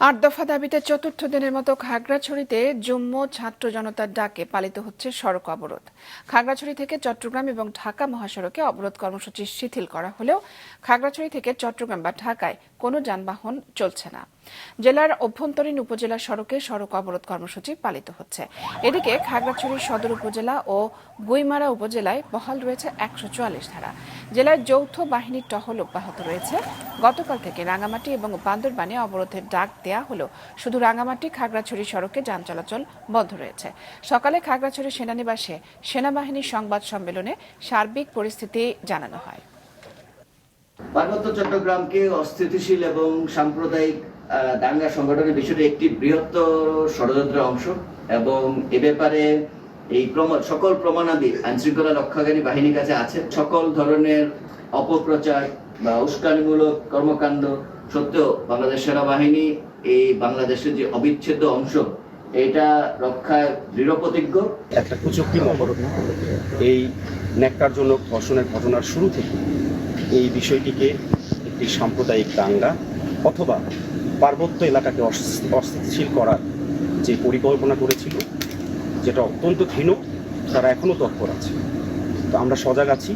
আট দফা দাবিতে চতুর্থ দিনের মতো খাগড়াছড়িতে যুগ্ম ছাত্র জনতার ডাকে পালিত হচ্ছে সড়ক অবরোধ। খাগড়াছড়ি থেকে চট্টগ্রাম এবং ঢাকা মহাসড়কে অবরোধ কর্মসূচি শিথিল করা হলেও খাগড়াছড়ি থেকে চট্টগ্রাম বা ঢাকায় কোনো যানবাহন চলছে না। জেলার অভ্যন্তরীণ উপজেলা সড়কে সড়ক অবরোধ কর্মসূচি পালিত হচ্ছে। এদিকে খাগড়াছড়ি সদর উপজেলা ও গুইমারা উপজেলায় বহাল রয়েছে 144 ধারা। জেলার যৌথ বাহিনীর টহল অব্যাহত রয়েছে। গতকাল থেকে রাঙামাটি এবং বান্দরবানে অবরোধের ডাক দেয়া হলো, শুধু রাঙামাটি খাগড়াছড়ি সড়কে যান চলাচল বন্ধ রয়েছে। সকালে খাগড়াছড়ি সেনানিবাসে সেনাবাহিনীর সংবাদ সম্মেলনে সার্বিক পরিস্থিতি জানানো হয়। পার্বত্য চট্টগ্রামকে অস্থিতিশীল এবং সাম্প্রদায়িক দাঙ্গা সংগঠনের বিষয়টি একটি বৃহত্তর ষড়যন্ত্রের অংশ এবং এ ব্যাপারে এই সকল প্রমাণাদি আইনশৃঙ্খলা রক্ষাকারী বাহিনীর কাছে আছে। সকল ধরনের অপপ্রচার বা উস্কানিমূলক কর্মকাণ্ড সত্ত্বেও বাংলাদেশ সেনাবাহিনী এই বাংলাদেশের যে অবিচ্ছেদ্য অংশ এটা রক্ষায় দৃঢ়প্রতিজ্ঞ। একটা কুচক্রী মহল এই ন্যাক্কারজনক ধর্ষণের ঘটনার শুরু থেকে এই বিষয়টিকে একটি সাম্প্রদায়িক দাঙ্গা অথবা পার্বত্য এলাকাকে অস্থিতিশীল করার যে পরিকল্পনা করেছিল, যেটা অত্যন্ত ঘৃণ, তারা এখনও তৎপর আছে। তো আমরা সজাগ আছি।